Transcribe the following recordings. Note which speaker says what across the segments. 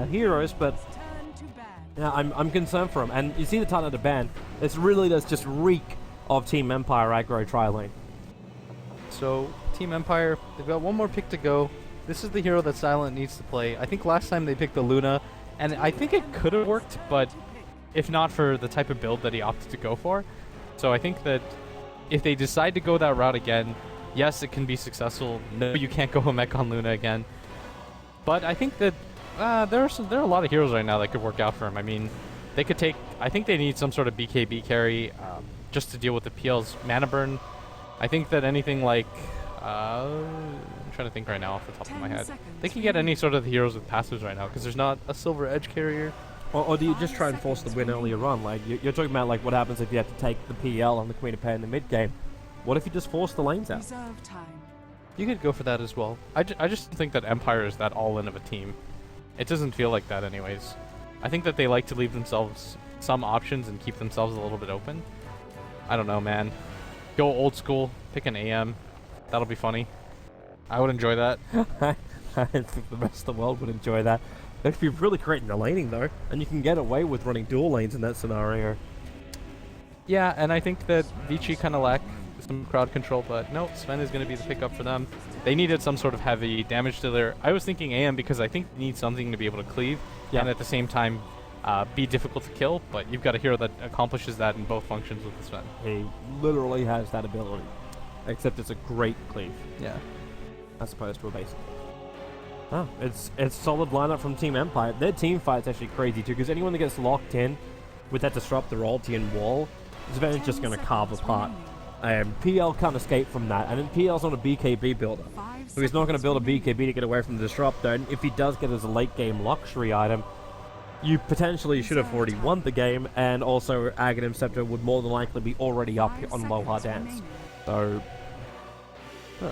Speaker 1: heroes, but yeah, I'm concerned for him. And you see the turn of the ban. This really does just reek of Team Empire aggro tri-lane.
Speaker 2: So Team Empire, they've got one more pick to go. This is the hero that Silent needs to play. I think last time they picked the Luna, and I think it could have worked, but if not for the type of build that he opted to go for. So I think that if they decide to go that route again, yes, it can be successful. No, you can't go a mech on Luna again. But I think that there are a lot of heroes right now that could work out for him. I mean, they could take. I think they need some sort of BKB carry just to deal with the PL's mana burn. I think that anything like I'm trying to think right now off the top of my head. They can get any sort of heroes with passives right now because there's not a silver edge carrier.
Speaker 1: Or do you just try and force the win earlier on? Like you're talking about like what happens if you have to take the PL on the Queen of Pain in the mid game. What if you just force the lanes out?
Speaker 2: You could go for that as well. I just think that Empire is that all-in of a team. It doesn't feel like that anyways. I think that they like to leave themselves some options and keep themselves a little bit open. I don't know, man. Go old school, pick an AM. That'll be funny. I would enjoy that.
Speaker 1: I think the rest of the world would enjoy that. That'd be really great in the laning though, and you can get away with running dual lanes in that scenario.
Speaker 2: Yeah, and I think that Vici kind of lack some crowd control, but no, Sven is going to be the pickup for them. They needed some sort of heavy damage dealer. I was thinking AM because I think they need something to be able to cleave, and at the same time be difficult to kill, but you've got a hero that accomplishes that in both functions with the Sven.
Speaker 1: He literally has that ability, except it's a great cleave.
Speaker 2: Yeah.
Speaker 1: As opposed to a basic. Oh, it's solid lineup from Team Empire. Their team fight's actually crazy too, because anyone that gets locked in with that disruptor ulti and wall, Sven's just going to carve apart. PL can't escape from that, and then PL's not a BKB builder, so he's not going to build a BKB to get away from the disruptor, and if he does get as a late game luxury item, you potentially should have already won the game, and also Aghanim Scepter would more than likely be already up on Loha Dance. So,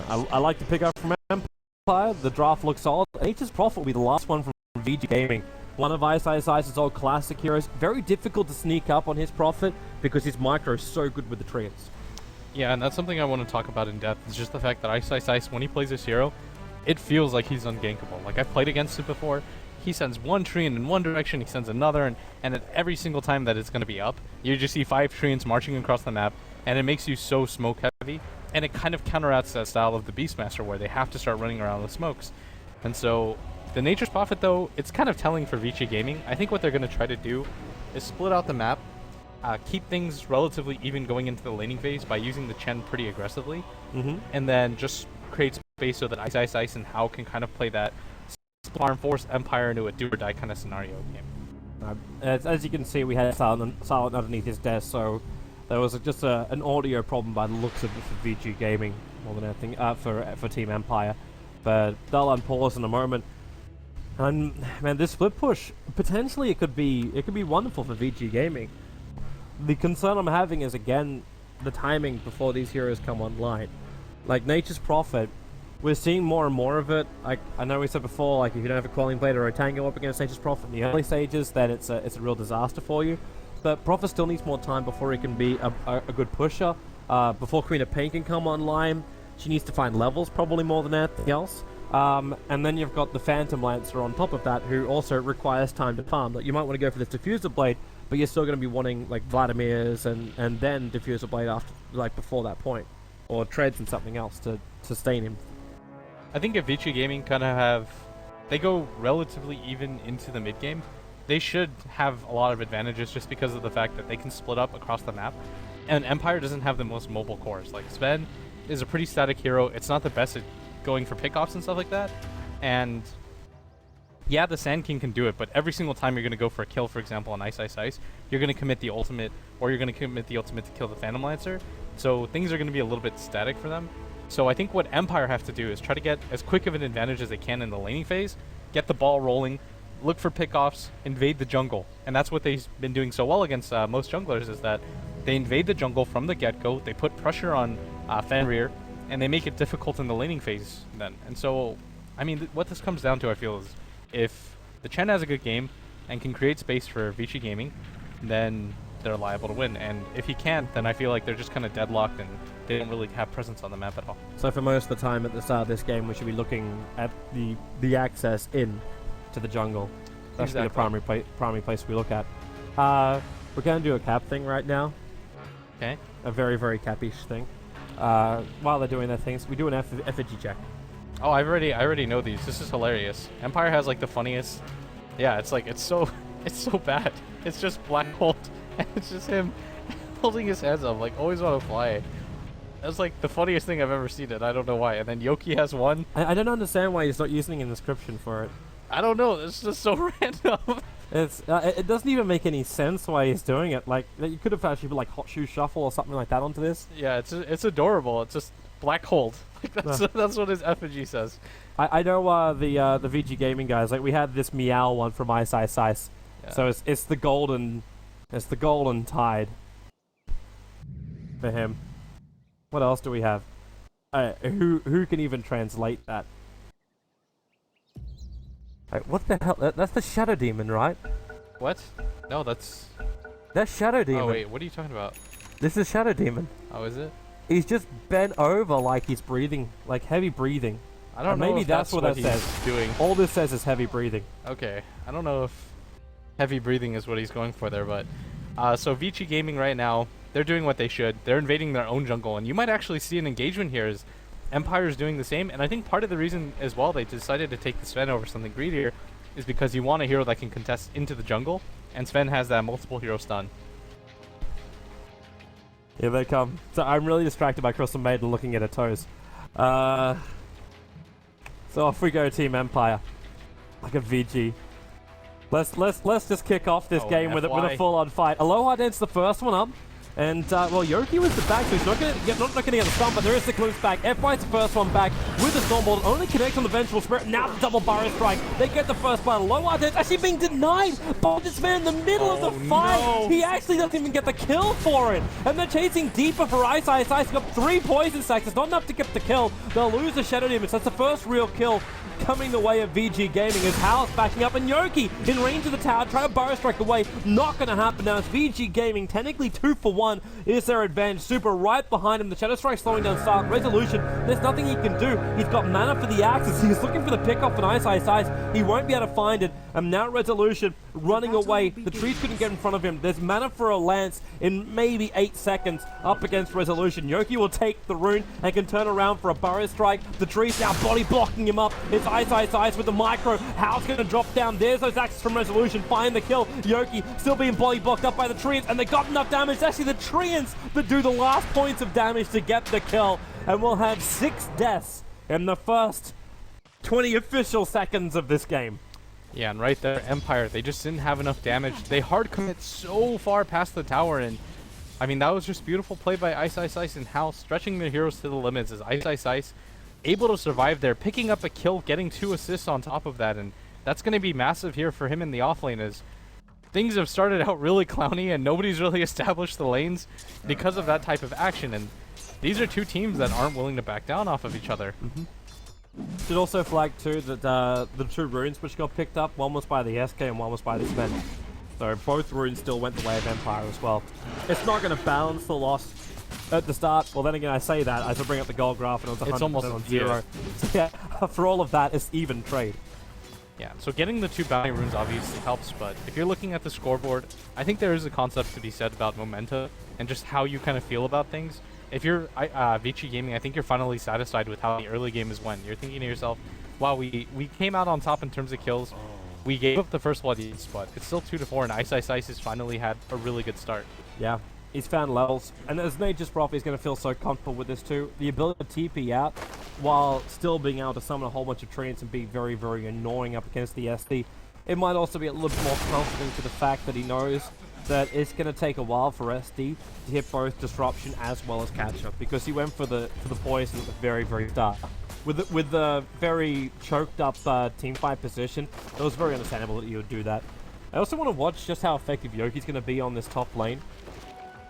Speaker 1: I like to pick up from Empire. The draft looks solid. Nature's Prophet will be the last one from Vici Gaming. One of Ice's old classic heroes. Very difficult to sneak up on his Prophet because his micro is so good with the treants.
Speaker 2: Yeah, and that's something I want to talk about in depth. It's just the fact that Ice, when he plays this hero, it feels like he's ungankable. Like, I've played against him before. He sends one treant in one direction, he sends another, and at every single time that it's going to be up, you just see 5 treants marching across the map, and it makes you so smoke heavy, and it kind of counteracts that style of the Beastmaster where they have to start running around with smokes. And so, the Nature's Prophet, though, it's kind of telling for Vici Gaming. I think what they're going to try to do is split out the map, keep things relatively even going into the laning phase by using the Chen pretty aggressively, and then just create space so that Ice and Hao can kind of play that farm force Empire into a do or die kind of scenario game.
Speaker 1: As you can see, we had Silent underneath his desk, so there was just an audio problem by the looks of it for Vici Gaming more than anything for Team Empire. But they'll unpause in a moment. And man, this split push potentially it could be wonderful for Vici Gaming. The concern I'm having is again the timing before these heroes come online. Like Nature's Prophet, we're seeing more and more of it. Like I know we said before, like if you don't have a Quelling Blade or a Tango up against Nature's Prophet in the early stages, then it's a real disaster for you. But Prophet still needs more time before he can be a good pusher. Before Queen of Pain can come online, she needs to find levels probably more than anything else. And then you've got the Phantom Lancer on top of that, who also requires time to farm. Like you might want to go for this Diffuser Blade, but you're still going to be wanting like Vladimir's and then Diffuser Blade after, like before that point, or Treads and something else to sustain him.
Speaker 2: I think if Vici Gaming kind of they go relatively even into the mid game, they should have a lot of advantages just because of the fact that they can split up across the map, and Empire doesn't have the most mobile cores. Like Sven is a pretty static hero. It's not the best at going for pickoffs and stuff like that, and yeah, the Sand King can do it, but every single time you're going to go for a kill, for example, on Ice, you're going to commit the ultimate, or you're going to commit the ultimate to kill the Phantom Lancer, so things are going to be a little bit static for them. So I think what Empire have to do is try to get as quick of an advantage as they can in the laning phase, get the ball rolling, look for pickoffs, invade the jungle, and that's what they've been doing so well against most junglers, is that they invade the jungle from the get-go, they put pressure on Fenrir, and they make it difficult in the laning phase then. And so, I mean, what this comes down to, I feel, is if the Chen has a good game and can create space for Vici Gaming, then they're liable to win. And if he can't, then I feel like they're just kind of deadlocked and they don't really have presence on the map at all.
Speaker 1: So for most of the time at the start of this game, we should be looking at the access in to the jungle. That's the primary place we look at. We're going to do a cap thing right now.
Speaker 2: Okay.
Speaker 1: A very, very capish thing. While they're doing their things, we do an effigy check.
Speaker 2: Oh, I already know these. This is hilarious. Empire has like the funniest. Yeah, it's like it's so bad. It's just Black Bolt, and it's just him holding his hands up, like always want to fly. That's like the funniest thing I've ever seen, and I don't know why. And then Yoki has one.
Speaker 1: I don't understand why he's not using an inscription for it.
Speaker 2: I don't know. It's just so random.
Speaker 1: It doesn't even make any sense why he's doing it. Like you could have actually put like Hot Shoe Shuffle or something like that onto this.
Speaker 2: Yeah, it's adorable. It's just Black Hold. Like that's what his effigy says.
Speaker 1: I know the Vici Gaming guys. Like we had this Meow one from Ice Ice Ice. Yeah. So it's the golden tide for him. What else do we have? Who can even translate that? What the hell? That's the Shadow Demon, right?
Speaker 2: What? No, that's
Speaker 1: Shadow Demon.
Speaker 2: Oh wait, what are you talking about?
Speaker 1: This is Shadow Demon.
Speaker 2: Oh, is it?
Speaker 1: He's just bent over like he's breathing, like heavy breathing.
Speaker 2: I don't know.
Speaker 1: Maybe
Speaker 2: if
Speaker 1: that's what that says.
Speaker 2: Doing.
Speaker 1: All this says is heavy breathing.
Speaker 2: Okay, I don't know if heavy breathing is what he's going for there, but so Vici Gaming right now, they're doing what they should. They're invading their own jungle, and you might actually see an engagement here as Empire's doing the same. And I think part of the reason as well they decided to take the Sven over something greedier is because you want a hero that can contest into the jungle, and Sven has that multiple hero stun.
Speaker 1: Here they come. So I'm really distracted by Crystal Maiden looking at her toes. So off we go, Team Empire. Like a VG. Let's just kick off this game with a full-on fight. Aloha Dent's the first one up. And, well, Yoki was the back, so he's not going to get the stun, but there is the glimpse back. F-White's the first one back with the Stormbolt. Only connects on the Vengeful Spirit. Now the double Burrow Strike. They get the first blood. Aloha Dent's actually being denied by this man in the middle of the fight. No. He actually doesn't even get the kill for it. And they're chasing deeper for Ice Ice Ice. Got 3 poison stacks. It's not enough to get the kill. They'll lose the Shadow Demons. That's the first real kill coming the way of Vici Gaming as House backing up, and Yoki in range of the tower, trying to Burrow Strike away. Not going to happen now. It's Vici Gaming, technically 2 for 1 is their advantage. Super right behind him. The Shadow Strike slowing down Stark. Resolution, there's nothing he can do. He's got mana for the axes. He's looking for the pickoff in Ice Ice Ice. He won't be able to find it. And now Resolution running away. The trees couldn't get in front of him. There's mana for a lance in maybe 8 seconds up against Resolution. Yoki will take the rune and can turn around for a Burrow Strike. The trees now body blocking him up. It's Ice Ice Ice with the micro. How's going to drop down? There's those axes from Resolution. Find the kill. Yoki still being body blocked up by the treants, and they got enough damage. It's actually the treants that do the last points of damage to get the kill. And we'll have 6 deaths in the first 20 official seconds of this game.
Speaker 2: Yeah, and right there, Empire, they just didn't have enough damage. They hard commit so far past the tower, and I mean, that was just beautiful play by Ice Ice Ice and House, stretching their heroes to the limits as Ice Ice Ice able to survive there, picking up a kill, getting 2 assists on top of that, and that's going to be massive here for him in the offlane as things have started out really clowny and nobody's really established the lanes because of that type of action, and these are 2 teams that aren't willing to back down off of each other.
Speaker 1: Should also flag too that the 2 runes which got picked up, one was by the SK and one was by the Sven. So both runes still went the way of Empire as well. It's not going to balance the loss at the start. Well, then again, I say that as I bring up the gold graph and it was 100%
Speaker 2: almost
Speaker 1: on 0. So yeah, for all of that, it's even trade.
Speaker 2: Yeah, so getting the 2 bounty runes obviously helps, but if you're looking at the scoreboard, I think there is a concept to be said about momenta and just how you kind of feel about things. If you're Vici Gaming, I think you're finally satisfied with how the early game is went. You're thinking to yourself, wow, we came out on top in terms of kills. We gave up the first blood, but it's still 2 to 4, and Ice Ice Ice has finally had a really good start.
Speaker 1: Yeah, he's found levels, and as Nature's Prof, he's going to feel so comfortable with this too. The ability to TP out while still being able to summon a whole bunch of treants and be very, very annoying up against the SD. It might also be a little bit more confident to the fact that he knows that it's going to take a while for SD to hit both disruption as well as catch up, because he went for the poison at the very, very start. With the very choked up team fight position, it was very understandable that you would do that. I also want to watch just how effective Yoki's going to be on this top lane.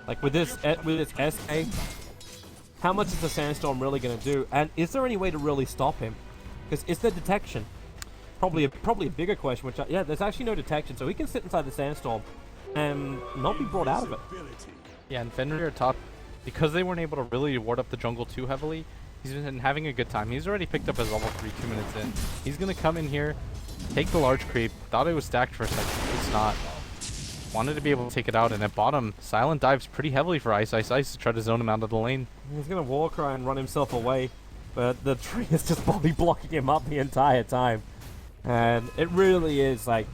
Speaker 1: Like with this SK, how much is the Sandstorm really going to do? And is there any way to really stop him? Because is there detection? Probably a bigger question, which, yeah, there's actually no detection, so he can sit inside the Sandstorm and not be brought out of it.
Speaker 2: Yeah, and Fengdidi top, because they weren't able to really ward up the jungle too heavily, he's been having a good time. He's already picked up his level 3 2 minutes in. He's going to come in here, take the large creep. Thought it was stacked for a second. It's not. Wanted to be able to take it out, and at bottom, Silent dives pretty heavily for Ice to try to zone him out of the lane.
Speaker 1: He's going to Warcry and run himself away, but the tree is just body blocking him up the entire time. And it really is like,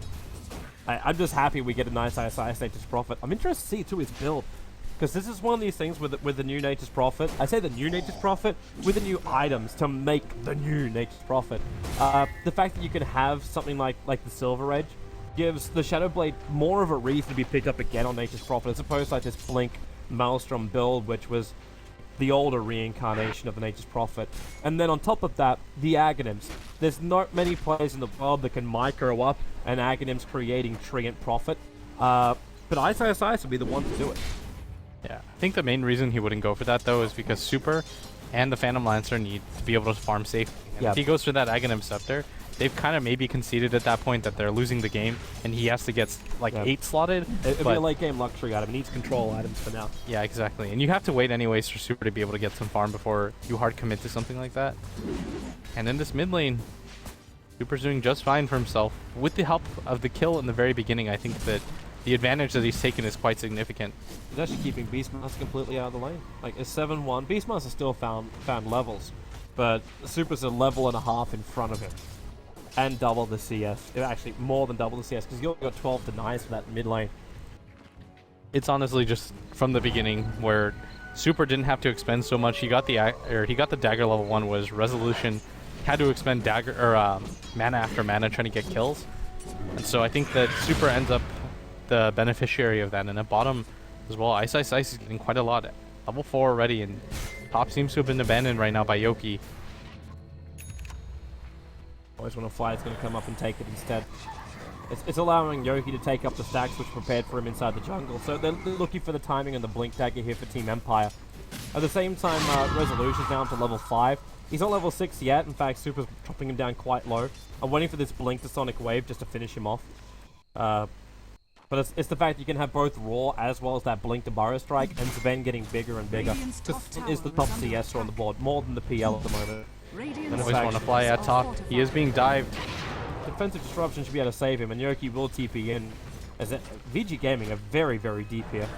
Speaker 1: I'm just happy we get a nice Nature's Prophet. I'm interested to see too his build, because this is one of these things with the new Nature's Prophet. I say the new Nature's Prophet with the new items to make the new Nature's Prophet. The fact that you can have something like the Silver Edge gives the Shadow Blade more of a reason to be picked up again on Nature's Prophet, as opposed to like this Blink Maelstrom build, which was the older reincarnation of the Nature's Prophet. And then on top of that, the Aghanims. There's not many players in the world that can micro up an Aghanims creating Treant Prophet, but Ice will be the one to do it.
Speaker 2: Yeah, I think the main reason he wouldn't go for that though is because Super and the Phantom Lancer need to be able to farm safely. And if he goes for that Aghanim Scepter, they've kind of maybe conceded at that point that they're losing the game, and he has to get like 8 slotted.
Speaker 1: It'll be a late game luxury item. He needs control items for now.
Speaker 2: Yeah, exactly. And you have to wait anyways for Super to be able to get some farm before you hard commit to something like that. And in this mid lane, Super's doing just fine for himself. With the help of the kill in the very beginning, I think that the advantage that he's taken is quite significant.
Speaker 1: He's actually keeping Beastmaster completely out of the lane. Like, it's 7-1. Beastmaster still found levels, but Super's a level and a half in front of him. And double the CS. Actually, more than double the CS, because you got 12 denies for that mid lane.
Speaker 2: It's honestly just from the beginning where Super didn't have to expend so much. He got the dagger level 1, was Resolution, had to expend dagger or mana after mana trying to get kills. And so I think that Super ends up the beneficiary of that, and at bottom as well, Ice is getting quite a lot. Level 4 already, and top seems to have been abandoned right now by Yoki.
Speaker 1: Always when a fly's going to come up and take it instead. It's allowing Yoki to take up the stacks which prepared for him inside the jungle, so they're looking for the timing and the Blink Dagger here for Team Empire. At the same time, Resolution's down to level 5. He's not level 6 yet. In fact, Super's dropping him down quite low. I'm waiting for this Blink to Sonic Wave just to finish him off. But it's the fact that you can have both Raw as well as that Blink to Burrow Strike, and Sven getting bigger and bigger. Just is the top CS on the board, more than the PL at the moment.
Speaker 2: And always want to fly at top. He is being dived.
Speaker 1: Defensive Disruption should be able to save him, and Yoki will TP in. As Vici Gaming are very, very deep here.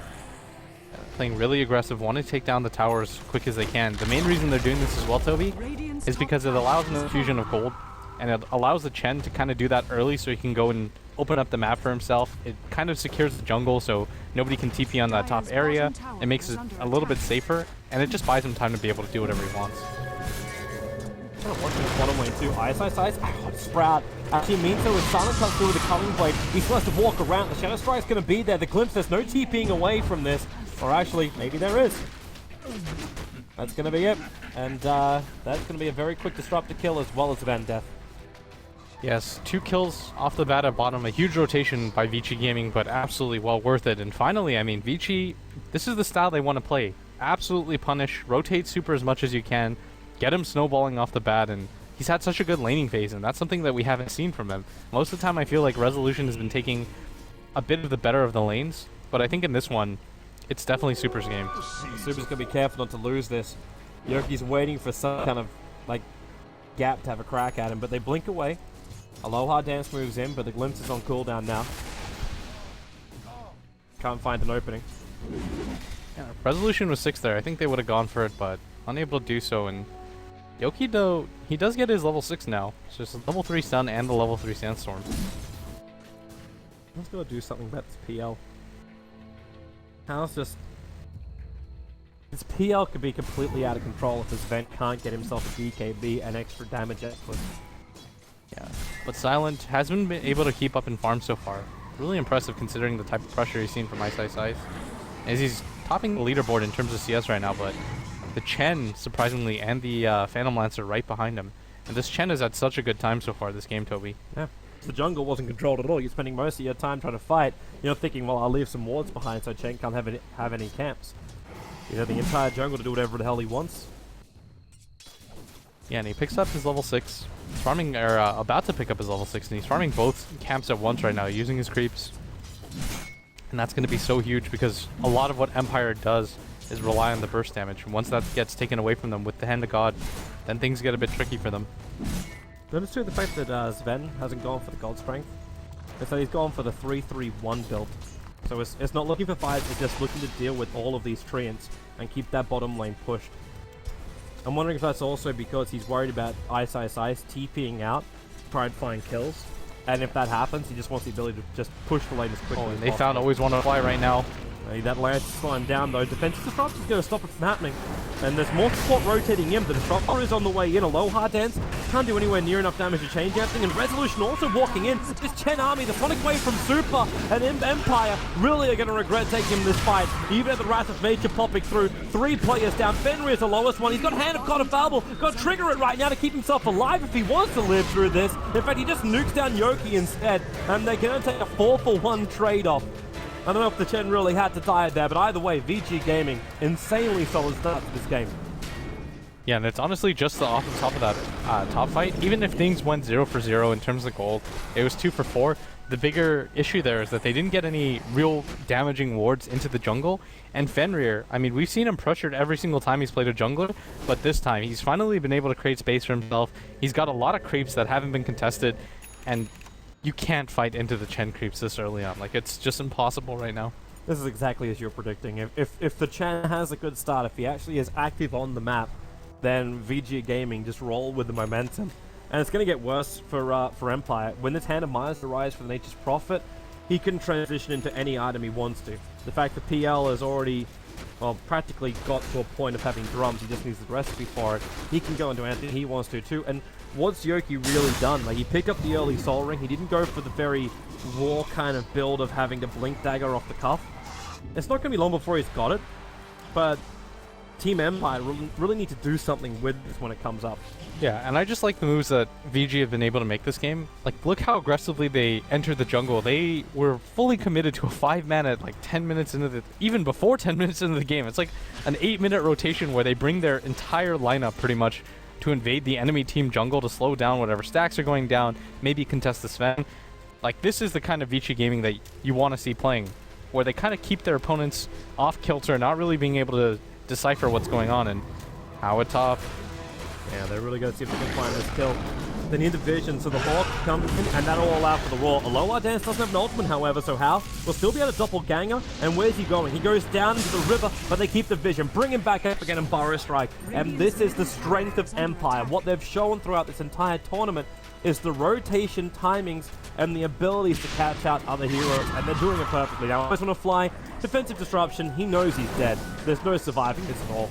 Speaker 2: Playing really aggressive, want to take down the tower as quick as they can. The main reason they're doing this as well, Toby, is because it allows an infusion of gold, and it allows the Chen to kind of do that early so he can go and open up the map for himself. It kind of secures the jungle so nobody can TP on that top area. It makes it a little bit safer, and it just buys him time to be able to do whatever he wants.
Speaker 1: Watching his bottom lane too. Ice. Sprout actually means so with Silent comes through with the Culling Blade. He still has to walk around. The Shadow Strike's going to be there. The Glimpse, there's no TPing away from this. Or actually, maybe there is. That's going to be it. And that's going to be a very quick disruptor kill as well as event death.
Speaker 2: Yes, 2 kills off the bat at bottom. A huge rotation by Vici Gaming, but absolutely well worth it. And finally, I mean, Vici, this is the style they want to play. Absolutely punish, rotate Super as much as you can, get him snowballing off the bat, and he's had such a good laning phase, and that's something that we haven't seen from him. Most of the time I feel like Resolution has been taking a bit of the better of the lanes, but I think in this one, it's definitely Super's game.
Speaker 1: Super's going to be careful not to lose this. Yoki's waiting for some kind of, like, gap to have a crack at him, but they blink away. Aloha Dance moves in, but the Glimpse is on cooldown now. Can't find an opening.
Speaker 2: Yeah, Resolution was 6 there. I think they would have gone for it, but unable to do so, and Yoki, though, he does get his level 6 now. It's just a level 3 stun and the level 3 sandstorm.
Speaker 1: Let's go do something about this PL. How's just... This PL could be completely out of control if this Vent can't get himself a DKB and extra damage output.
Speaker 2: Yeah, but Silent hasn't been able to keep up in farm so far. Really impressive considering the type of pressure he's seen from Ice. As he's topping the leaderboard in terms of CS right now, but the Chen, surprisingly, and the Phantom Lancer right behind him. And this Chen has had such a good time so far this game, Toby.
Speaker 1: Yeah. The jungle wasn't controlled at all. You're spending most of your time trying to fight. You're thinking, well, I'll leave some wards behind so Chen can't have any camps. You know, the entire jungle to do whatever the hell he wants.
Speaker 2: Yeah, and he picks up his level 6. He's farming, or about to pick up his level 6, and he's farming both camps at once right now, using his creeps. And that's going to be so huge because a lot of what Empire does is rely on the burst damage. And once that gets taken away from them with the Hand of God, then things get a bit tricky for them.
Speaker 1: Notice too the fact that Sven hasn't gone for the gold strength. Instead he's gone for the 3-3-1 build. So it's not looking for fights, it's just looking to deal with all of these treants and keep that bottom lane pushed. I'm wondering if that's also because he's worried about Ice TPing out to try and find kills. And if that happens, he just wants the ability to just push the lane as quickly as possible.
Speaker 2: They found always want to fly right now.
Speaker 1: That Lance is slowing down though. Defensive Disruptor is going to stop it from happening. And there's more support rotating in. The Disruptor is on the way in. Aloha Dance can't do anywhere near enough damage to change anything. And Resolution also walking in. This Chen army, the Sonic Wave from Super and Empire really are going to regret taking this fight. Even at the Wrath of Nature popping through. 3 players down. Fenrir is the lowest one. He's got Hand of God Available. Got to trigger it right now to keep himself alive if he wants to live through this. In fact, he just nukes down Yoki instead. And they can only take a 4-for-1 trade-off. I don't know if the Chen really had to die there, but either way, Vici Gaming, insanely solid start to this game.
Speaker 2: Yeah, and it's honestly just the off the top of that top fight. Even if things went 0 for 0 in terms of gold, it was 2 for 4. The bigger issue there is that they didn't get any real damaging wards into the jungle. And Fenrir, I mean, we've seen him pressured every single time he's played a jungler, but this time he's finally been able to create space for himself. He's got a lot of creeps that haven't been contested, and you can't fight into the Chen creeps this early on. Like, it's just impossible right now.
Speaker 1: This is exactly as you're predicting. If the Chen has a good start, if he actually is active on the map, then Vici Gaming just roll with the momentum. And it's going to get worse for Empire. When this Hand of Mars arrives for the Nature's Prophet, he can transition into any item he wants to. The fact that PL has already, well, practically got to a point of having drums, he just needs the recipe for it. He can go into anything he wants to too. And what's Yoki really done? Like, he picked up the early Soul Ring. He didn't go for the very raw kind of build of having to Blink Dagger off the cuff. It's not going to be long before he's got it, but Team Empire really need to do something with this when it comes up.
Speaker 2: Yeah, and I just like the moves that VG have been able to make this game. Like, look how aggressively they entered the jungle. They were fully committed to a 5-man at like 10 minutes into the, even before 10 minutes into the game. It's like an 8-minute rotation where they bring their entire lineup pretty much to invade the enemy team jungle to slow down whatever stacks are going down, maybe contest the Sven. Like, this is the kind of Vici Gaming that you want to see playing, where they kind of keep their opponents off kilter, not really being able to decipher what's going on. And how a top.
Speaker 1: Yeah, they're really going to see if they can find this kill. They need the vision, so the Hawk comes in, and that'll all allow for the Roar. Aloha Dance doesn't have an ultimate, however, so Hal will still be able to doppelganger. And where's he going? He goes down into the river, but they keep the vision. Bring him back up again and Burrow Strike. And this is the strength of Empire. What they've shown throughout this entire tournament is the rotation timings and the abilities to catch out other heroes, and they're doing it perfectly. Now, I just want to fly. Defensive disruption, he knows he's dead. There's no surviving this at all.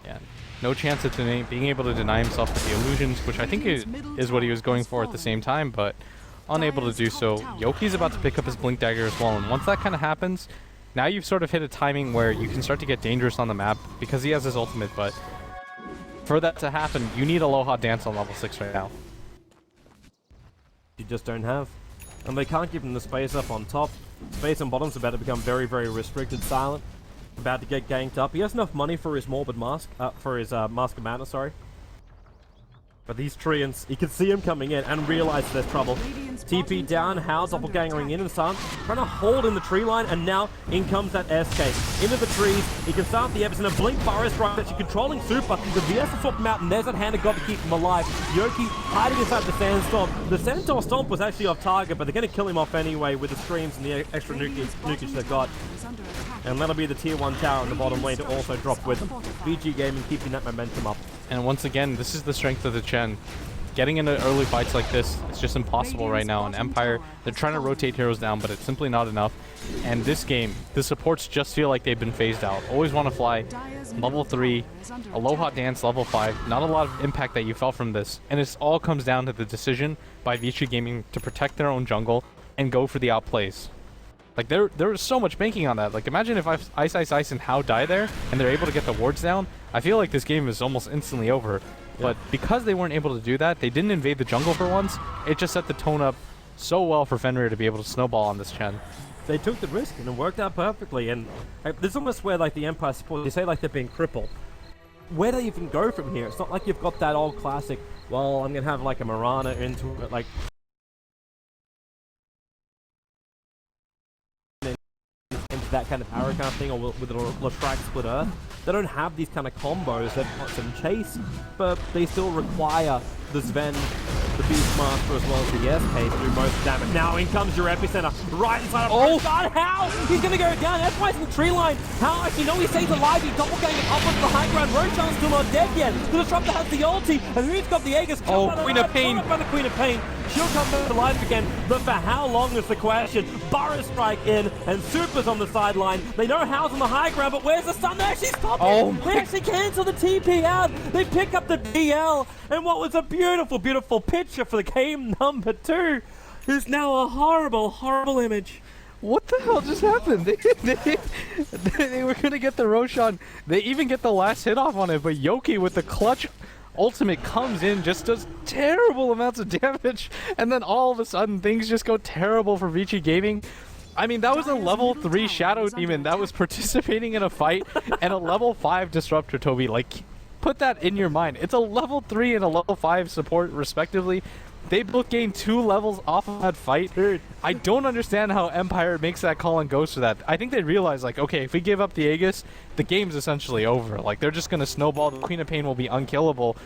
Speaker 2: Yeah, no chance of being able to deny himself with the illusions, which I think is what he was going for at the same time, but unable to do so. Yoki's about to pick up his Blink Dagger as well, and once that kind of happens, now you've sort of hit a timing where you can start to get dangerous on the map because he has his ultimate, but for that to happen, you need Aloha Dance on level 6 right now.
Speaker 1: You just don't have. And they can't give him the space up on top. Space on bottom's about to become very, very restricted. Silent, about to get ganked up. He has enough money for his Morbid Mask, for his Mask of Madness, sorry. But these treants, you can see him coming in and realize there's trouble. TP down, Hal doppelgangering in and Sun, trying to hold in the tree line, and now in comes that escape. Into the trees, he can start the Epson and Blink Burrow Strike, actually controlling Super. The VS will swap him out, and there's that Hand of God to keep him alive. Yoki hiding inside the Sandstorm. The Centaur Stomp was actually off target, but they're going to kill him off anyway with the streams and the extra nukage they've got. And that'll be the tier 1 tower in the bottom lane to also drop with them. Vici Gaming keeping that momentum up.
Speaker 2: And once again, this is the strength of the Chen. Getting into early fights like this, it's just impossible right now. And Empire, they're trying to rotate heroes down, but it's simply not enough. And this game, the supports just feel like they've been phased out. Always want to fly. Level 3, Aloha Dance level 5. Not a lot of impact that you felt from this. And it all comes down to the decision by Vici Gaming to protect their own jungle and go for the outplays. Like, there is so much banking on that. Like, imagine if Ice and Hao die there, and they're able to get the wards down. I feel like this game is almost instantly over. Yeah. But because they weren't able to do that, they didn't invade the jungle for once. It just set the tone up so well for Fenrir to be able to snowball on this Chen.
Speaker 1: They took the risk, and it worked out perfectly. And this is almost where, like, the Empire support, they say, like, they're being crippled. Where do they even go from here? It's not like you've got that old classic, well, I'm going to have, like, a Mirana into it, like... that kind of arrow kind of thing, or with a Lashrak Split Earth. They don't have these kind of combos that want some chase, but they still require the Sven, the Beastmaster, as well as the SK do most damage. Now in comes your epicenter, right inside of God, how? He's gonna go down, that's why it's in the tree line. How? Actually, no, he stays alive, he's doppelganger up onto the high ground. Roshan's still not dead yet. The Disruptor has the ulti, and who's got the Aegis?
Speaker 2: Queen of Pain.
Speaker 1: By the Queen of Pain. She'll come back to life again, but for how long is the question? Burrow strike in, and Super's on the sideline. They know How's on the high ground, but where's the Sun? They actually stop it! They actually cancel the TP out! They pick up the DL, and what was a beautiful, beautiful picture for the game number 2 is now a horrible, horrible image.
Speaker 2: What the hell just happened? They were gonna get the Roshan. They even get the last hit off on it, but Yoki with the clutch ultimate comes in, just does terrible amounts of damage, and then all of a sudden things just go terrible for Vici Gaming. I mean, that was a level 3 Shadow Demon that was participating in a fight, and a level 5 Disruptor, Toby. Like, put that in your mind. It's a level 3 and a level 5 support, respectively. They both gained 2 levels off of that fight. Dude, I don't understand how Empire makes that call and goes for that. I think they realize, like, okay, if we give up the Aegis, the game's essentially over. Like, they're just going to snowball. The Queen of Pain will be unkillable.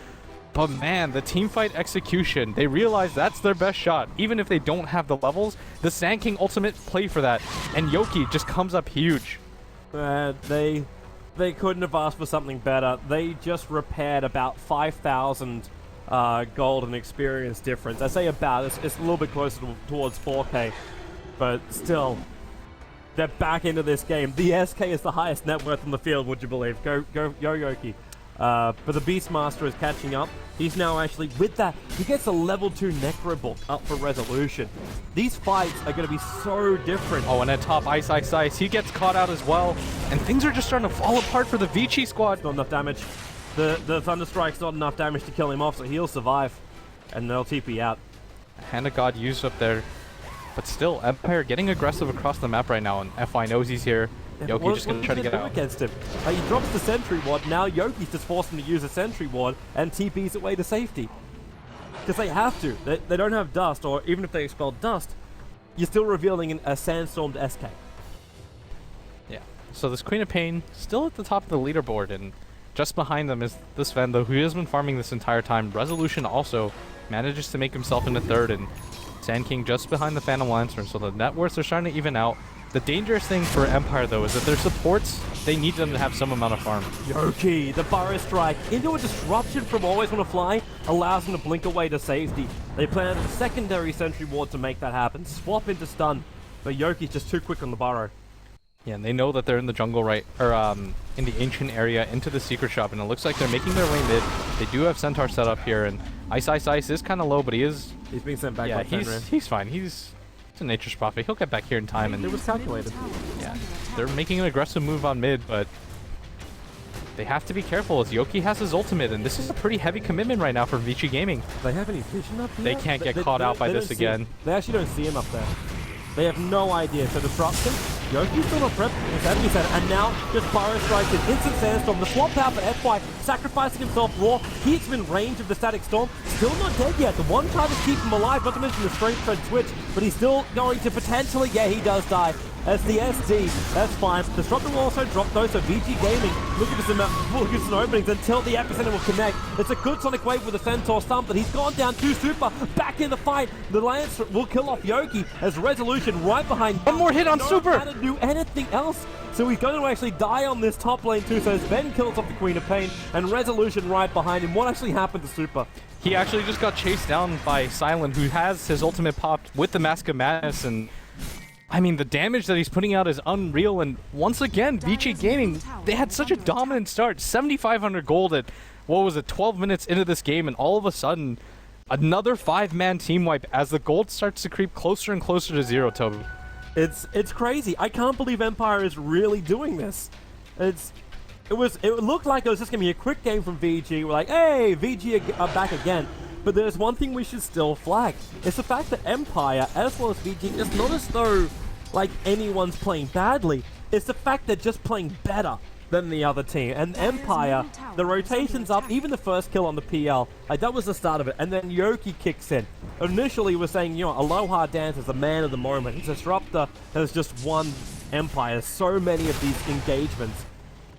Speaker 2: But man, the teamfight execution, they realize that's their best shot. Even if they don't have the levels, the Sand King ultimate play for that. And Yoki just comes up huge.
Speaker 1: They couldn't have asked for something better. They just repaired about 5,000 gold and experience difference. I say about, it's a little bit closer towards 4K, but still, they're back into this game. The SK is the highest net worth on the field, would you believe? Go Yoki. But the Beastmaster is catching up. He's now actually, with that, he gets a level 2 Necro Book up for resolution. These fights are going to be so different.
Speaker 2: Oh, and at top, Ice. He gets caught out as well. And things are just starting to fall apart for the Vici squad.
Speaker 1: Not enough damage. The Thunderstrike's not enough damage to kill him off, so he'll survive. And they'll TP out.
Speaker 2: Hand of God used up there. But still, Empire getting aggressive across the map right now, and FY knows he's here. Yoki just going to try to get out.
Speaker 1: Against him? He drops the Sentry Ward, now Yoki's just forced him to use a Sentry Ward and TP's away to safety. Because they have to. They don't have Dust, or even if they expel Dust, you're still revealing a Sandstormed SK.
Speaker 2: Yeah, so this Queen of Pain still at the top of the leaderboard, and just behind them is this Vendo, who has been farming this entire time. Resolution also manages to make himself into 3rd, and Sand King just behind the Phantom Lancer, so the net worths are starting to even out. The dangerous thing for Empire, though, is that their supports, they need them to have some amount of farm.
Speaker 1: Yoki, the Burrow Strike into a disruption from Always Wanna Fly allows him to blink away to safety. They plan a secondary Sentry Ward to make that happen, swap into stun, but Yoki's just too quick on the Burrow.
Speaker 2: Yeah, and they know that they're in the jungle, right, or in the ancient area into the secret shop, and it looks like they're making their way mid. They do have Centaur set up here, and Ice is kind of low, but he's
Speaker 1: being sent back.
Speaker 2: Yeah, he's fine. He's a Nature's Prophet. He'll get back here in time, and
Speaker 1: it was calculated.
Speaker 2: Yeah, they're making an aggressive move on mid, but they have to be careful as Yoki has his ultimate, and this is a pretty heavy commitment right now for Vici Gaming.
Speaker 1: They have any vision up here?
Speaker 2: They can't get caught out by this again.
Speaker 1: They actually don't see him up there. They have no idea. So disruption, Yoki's still not prepped, as Anthony said, and now just Burrow strikes an instant sandstorm. The swap out for FY, sacrificing himself raw, keeps him in range of the static storm, still not dead yet. The one try to keep him alive, not to mention the strength tread switch, but he's still going to potentially, yeah, he does die. As the SD, that's fine. Disruptor will also drop though, so Vici Gaming looking for some openings until the epicenter will connect. It's a good Sonic Wave with a Centaur stump, but he's gone down too super. Back in the fight, the Lance will kill off Yoki as Resolution right behind.
Speaker 2: One more hit on Super!
Speaker 1: How to do anything else? So he's going to actually die on this top lane too, so Sven kills off the Queen of Pain, and Resolution right behind him. What actually happened to Super?
Speaker 2: He actually just got chased down by Silent, who has his ultimate popped with the Mask of Madness, and I mean, the damage that he's putting out is unreal, and once again, Vici Gaming, they had such a dominant start. 7,500 gold at, what was it, 12 minutes into this game, and all of a sudden, another 5-man team wipe as the gold starts to creep closer and closer to 0, Toby.
Speaker 1: It's crazy. I can't believe Empire is really doing this. It looked like it was just going to be a quick game from VG. We're like, hey, VG are back again. But there's one thing we should still flag. It's the fact that Empire, as well as VG, is not as though like anyone's playing badly. It's the fact they're just playing better than the other team. And Empire, the rotation's up, even the first kill on the PL, like that was the start of it. And then Yoki kicks in. Initially, we're saying, you know, Aloha Dance is the man of the moment. Disruptor has just won Empire so many of these engagements.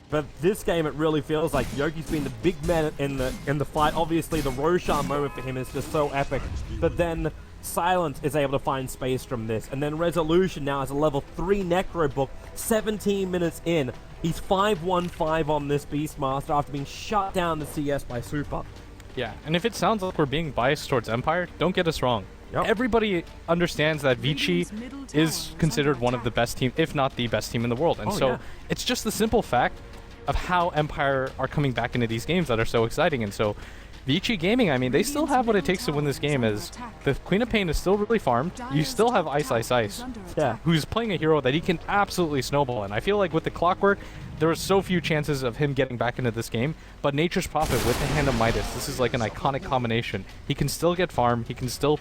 Speaker 1: But this game, it really feels like Yogi's been the big man in the fight. Obviously, the Roshan moment for him is just so epic. But then Silent is able to find space from this. And then Resolution now has a level 3 Necro book, 17 minutes in. He's 5-1-5 on this Beastmaster after being shut down the CS by Super.
Speaker 2: Yeah, and if it sounds like we're being biased towards Empire, don't get us wrong.
Speaker 1: Yep.
Speaker 2: Everybody understands that Vici is considered one of the best teams, if not the best team in the world. And it's just the simple fact of how Empire are coming back into these games that are so exciting. And so Vici Gaming, I mean, they still have what it takes to win this game, as the Queen of Pain is still really farmed. You still have Ice,
Speaker 1: yeah,
Speaker 2: who's playing a hero that he can absolutely snowball. And I feel like with the Clockwork, there were so few chances of him getting back into this game, but Nature's Prophet with the Hand of Midas, this is like an iconic combination. He can still get farm, he can still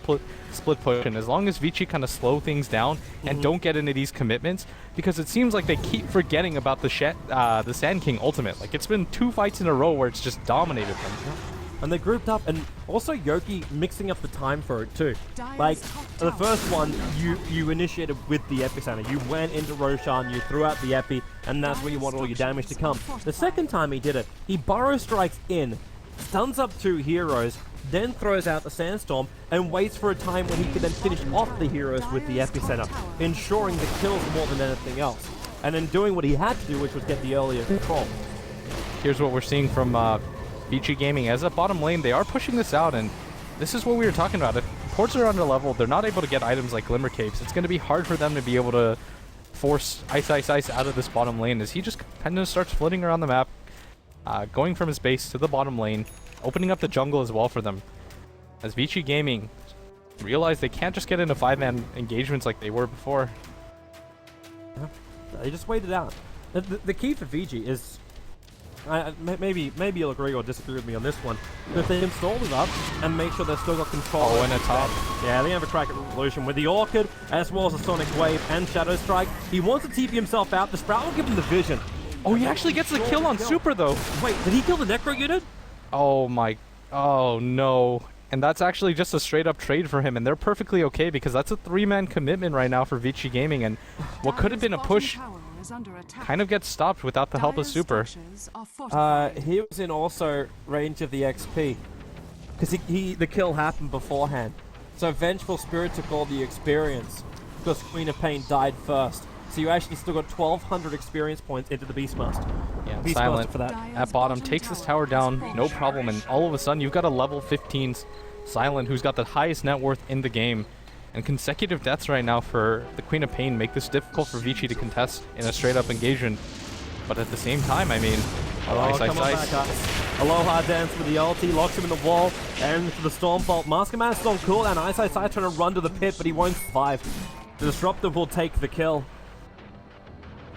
Speaker 2: split push, and as long as Vici kind of slow things down and don't get into these commitments, because it seems like they keep forgetting about the Sand King ultimate. Like, it's been 2 fights in a row where it's just dominated them.
Speaker 1: And they grouped up, and also Yogi mixing up the time for it too. Like, the first one, you initiated with the Epicenter. You went into Roshan, you threw out the Epi, and that's where you want all your damage to come. The second time he did it, he Burrow Strikes in, stuns up 2 heroes, then throws out the Sandstorm, and waits for a time when he can then finish off the heroes with the Epicenter, ensuring the kills more than anything else. And then doing what he had to do, which was get the earlier control.
Speaker 2: Here's what we're seeing from Vici Gaming. As a bottom lane, they are pushing this out, and this is what we were talking about. If ports are under level, they're not able to get items like Glimmer Capes. It's going to be hard for them to be able to force Ice out of this bottom lane, as he just kind of starts flitting around the map, going from his base to the bottom lane, opening up the jungle as well for them. As Vici Gaming realize they can't just get into 5-man engagements like they were before.
Speaker 1: Yeah, they just waited out. The key for Vici is, maybe you'll agree or disagree with me on this one, but if they install it up and make sure they've still got control.
Speaker 2: Oh, and a top.
Speaker 1: Yeah, they have a track at Revolution with the Orchid, as well as the Sonic Wave and Shadow Strike. He wants to TP himself out. The Sprout will give him the vision.
Speaker 2: Oh, he actually gets the kill on Super, though.
Speaker 1: Wait, did he kill the Necro unit?
Speaker 2: Oh, my. Oh, no. And that's actually just a straight-up trade for him, and they're perfectly okay, because that's a 3-man commitment right now for Vici Gaming, and what could have been a push kind of gets stopped without the help of Super.
Speaker 1: He was in also range of the XP, because the kill happened beforehand. So Vengeful Spirit took all the experience, because Queen of Pain died first. So you actually still got 1,200 experience points into the Beastmaster.
Speaker 2: Yeah,
Speaker 1: Beastmaster
Speaker 2: Silent
Speaker 1: for that.
Speaker 2: At bottom takes this tower down, no problem, and all of a sudden you've got a level 15 Silent who's got the highest net worth in the game. And consecutive deaths right now for the Queen of Pain make this difficult for Vici to contest in a straight-up engagement. But at the same time, I mean, Ice.
Speaker 1: Aloha dance with the ulti, locks him in the wall, and for the Storm Bolt. Masker Man still on cool, and Ice trying to run to the pit, but he won't survive. The Disruptive will take the kill.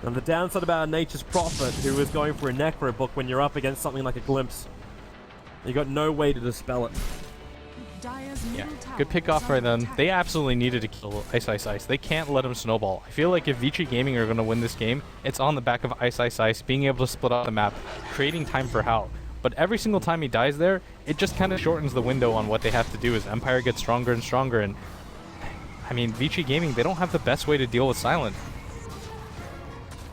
Speaker 1: And the downside about Nature's Prophet, who is going for a Necro book when you're up against something like a Glimpse, you got no way to dispel it.
Speaker 2: Yeah, good pick off right then. They absolutely needed to kill Ice. They can't let him snowball. I feel like if Vici Gaming are going to win this game, it's on the back of Ice, being able to split up the map, creating time for Hao. But every single time he dies there, it just kind of shortens the window on what they have to do as Empire gets stronger and stronger. And I mean, Vici Gaming, they don't have the best way to deal with Silent.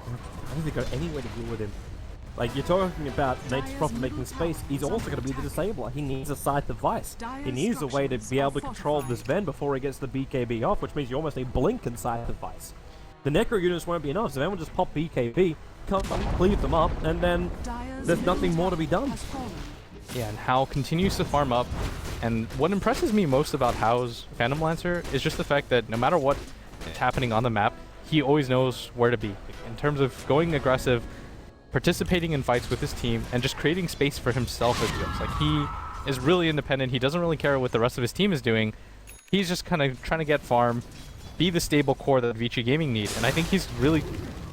Speaker 1: I don't think they've got any way to deal with him. Like, you're talking about Nature's Prophet making space, he's also going to be the disabler. He needs a Scythe device. He needs a way to be able to control this Ven before he gets the BKB off, which means you almost need Blink and Scythe device. The Necro units won't be enough, so Ven will just pop BKB, come up, cleave them up, and then there's nothing more to be done.
Speaker 2: Yeah, and Hao continues to farm up, and what impresses me most about Hao's Phantom Lancer is just the fact that no matter what is happening on the map, he always knows where to be. In terms of going aggressive, participating in fights with his team, and just creating space for himself as jokes. Like, he is really independent. He doesn't really care what the rest of his team is doing. He's just kind of trying to get farm, be the stable core that Vici Gaming need. And I think he's really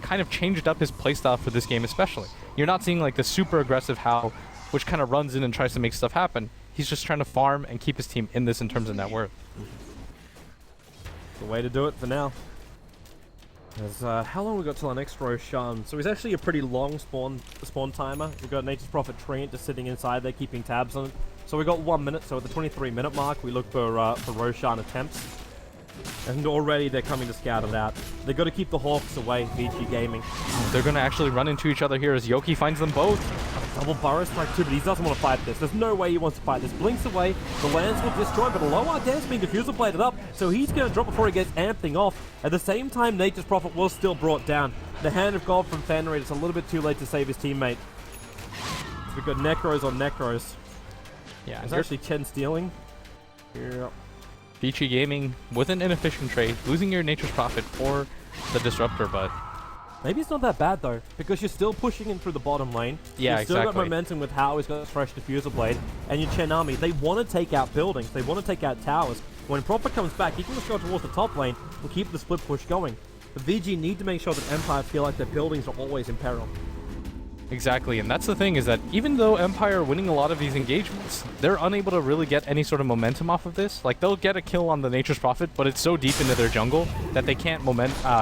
Speaker 2: kind of changed up his playstyle for this game especially. You're not seeing like the super aggressive Hao, which kind of runs in and tries to make stuff happen. He's just trying to farm and keep his team in this in terms of net worth.
Speaker 1: The way to do it for now. How long we got till our next Roshan? So he's actually a pretty long spawn timer. We've got Nature's Prophet Treant just sitting inside there keeping tabs on it. So we got 1 minute, so at the 23-minute mark we look for Roshan attempts. And already they're coming to scout it out. They've got to keep the Hawks away, Vici Gaming.
Speaker 2: They're going to actually run into each other here as Yoki finds them both.
Speaker 1: Double burrow strike too, but he doesn't want to fight this. There's no way he wants to fight this. Blinks away, the lands will destroy, but Aloha Dance being diffuser bladed up, so he's going to drop before he gets amping off. At the same time, Nature's Prophet was still brought down. The Hand of God from PanDarea, it's a little bit too late to save his teammate. So we've got Necros on Necros.
Speaker 2: Yeah,
Speaker 1: it's actually Chen stealing. Yeah.
Speaker 2: Vici Gaming with an inefficient trade, losing your Nature's Prophet for the Disruptor, but
Speaker 1: maybe it's not that bad though, because you're still pushing in through the bottom lane.
Speaker 2: Yeah,
Speaker 1: you've still got momentum with how he's got his fresh diffuser blade, and your Chen army, they want to take out buildings, they want to take out towers. When Prophet comes back, he can just go towards the top lane and keep the split push going. But VG need to make sure that Empire feel like their buildings are always in peril.
Speaker 2: Exactly, and that's the thing, is that even though Empire are winning a lot of these engagements, they're unable to really get any sort of momentum off of this. Like, they'll get a kill on the Nature's Prophet, but it's so deep into their jungle that they can't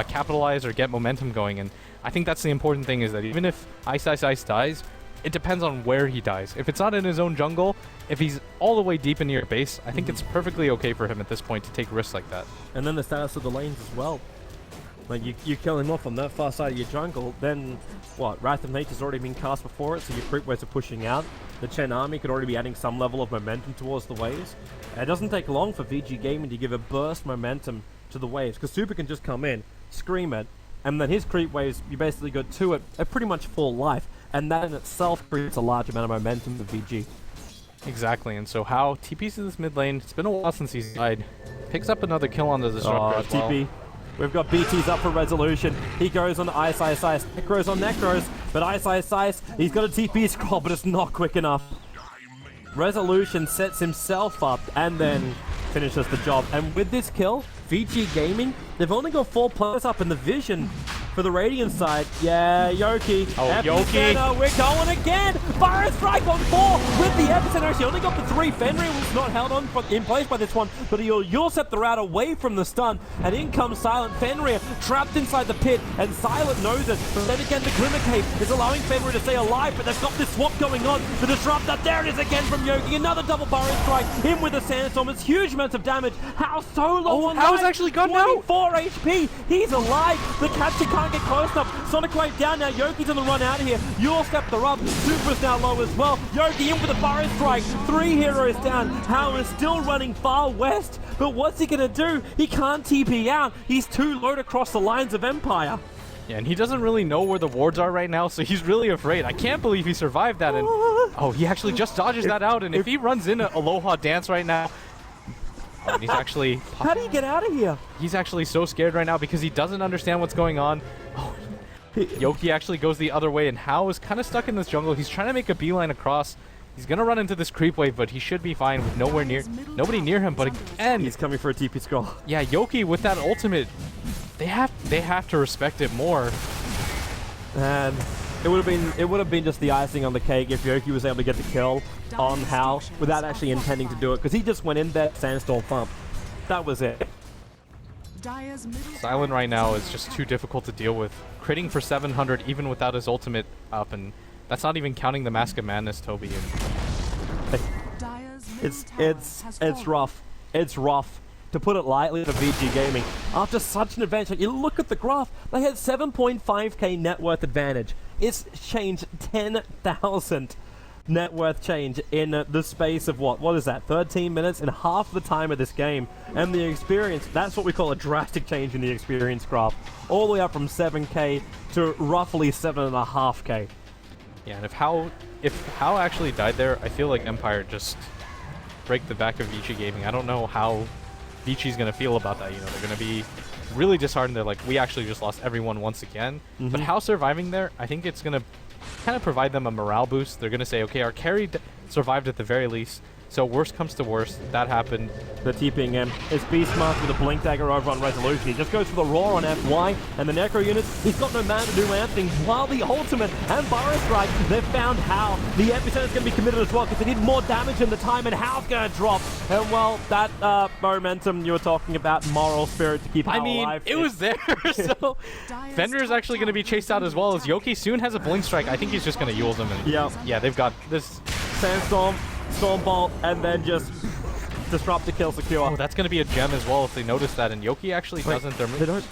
Speaker 2: capitalize or get momentum going. And I think that's the important thing, is that even if Ice dies, it depends on where he dies. If it's not in his own jungle, if he's all the way deep into your base, I think it's perfectly okay for him at this point to take risks like that.
Speaker 1: And then the status of the lanes as well. Like, you kill him off on that far side of your jungle, then, what, Wrath of Nature's already been cast before it, so your creep waves are pushing out. The Chen army could already be adding some level of momentum towards the waves. And it doesn't take long for VG Gaming to give a burst momentum to the waves, because Super can just come in, scream it, and then his creep waves, you basically got two at pretty much full life, and that in itself creates a large amount of momentum for VG.
Speaker 2: Exactly, and so how TP's to this mid lane, it's been a while since he's died, picks up another kill on the Disruptor as well.
Speaker 1: TP. We've got BT's up for resolution. He goes on Ice. Necros on Necros, but Ice. He's got a TP scroll, but it's not quick enough. Resolution sets himself up and then finishes the job. And with this kill, Vici Gaming, they've only got 4 players up in the vision. For the Radiant side, yeah, Yoki.
Speaker 2: Oh,
Speaker 1: Epicenter,
Speaker 2: Yoki.
Speaker 1: we're going again. Fire strike on 4 with the Epicenter. Actually, only got the 3. Fenrir was not held on in place by this one, but he'll set the route away from the stun. And in comes Silent. Fenrir trapped inside the pit, and Silent knows it. But then again, the Glimmer Cape is allowing Fenrir to stay alive, but they've got this swap going on. The Disruptor, there it is again from Yoki. Another double Burrow strike. In with the Sandstorm. It's huge amounts of damage. How so low on
Speaker 2: How's
Speaker 1: life?
Speaker 2: actually gone now?
Speaker 1: 24 HP. He's alive. The capture can't get close enough. Sonic Wave down now. Yoki's on the run out of here. You'll step the rub. Super's now low as well. Yoki in with a Burrow strike. 3 heroes down. Hao is still running far west. But what's he going to do? He can't TP out. He's too low to cross the lines of Empire.
Speaker 2: Yeah, and he doesn't really know where the wards are right now, so he's really afraid. I can't believe he survived that. And oh, he actually just dodges that out. And if he runs into Aloha Dance right now, and he's actually...
Speaker 1: How do you get out of here?
Speaker 2: He's actually so scared right now because he doesn't understand what's going on. Oh, Yoki actually goes the other way, and Hao is kind of stuck in this jungle. He's trying to make a beeline across. He's going to run into this creep wave, but he should be fine with nobody near him. But again...
Speaker 1: He's coming for a TP scroll.
Speaker 2: Yeah, Yoki with that ultimate, they have to respect it more.
Speaker 1: And it would have been just the icing on the cake if Yoki was able to get the kill on Hao without actually intending to do it, because he just went in there, Sandstorm pump. That was it.
Speaker 2: Silent right now is just too difficult to deal with. Critting for 700 even without his ultimate up, and that's not even counting the Mask of Madness, Toby.
Speaker 1: It's rough. It's rough. To put it lightly, for VG Gaming, after such an advantage, you look at the graph, they had 7.5k net worth advantage. It's changed 10,000 net worth change in the space of what is that, 13 minutes, in half the time of this game. And the experience, that's what we call a drastic change in the experience graph. All the way up from 7k to roughly 7.5k.
Speaker 2: Yeah, and if Hao actually died there, I feel like Empire just break the back of Vici Gaming. I don't know how Vici's going to feel about that. You know, they're going to be really disheartened. They're like, we actually just lost everyone once again. But Hao surviving there, I think it's going to kind of provide them a morale boost. They're going to say, okay, our carry survived at the very least. So worst comes to worst, that happened.
Speaker 1: The TPing him is Beastmaster with a Blink Dagger over on Resolution. He just goes for the Roar on FY, and the Necro units, he's got no mana to do anything, while the Ultimate and Burrow Strike, they've found Hao. The Epicenter's going to be committed as well, because they did more damage in the time, and Hao's going to drop. And well, that momentum you were talking about, moral spirit to keep Hao alive.
Speaker 2: It was there, so Fenrir is actually going to be chased out as well, as Yoki soon has a Blink Strike. I think he's just going to Yule them. And yeah, they've got this
Speaker 1: Sandstorm, Stormbolt, and then just Disruptor kill secure.
Speaker 2: Oh, that's going to be a gem as well if they notice that. And Yoki actually doesn't.
Speaker 1: They don't.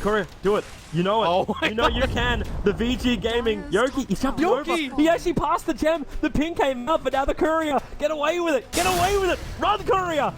Speaker 1: Courier, do it. You know it.
Speaker 2: Oh my
Speaker 1: you know
Speaker 2: God.
Speaker 1: you can. The Vici Gaming. Yoki, he's jumping over. He actually passed the gem. The ping came up, but now the Courier. Get away with it. Get away with it. Run, Courier.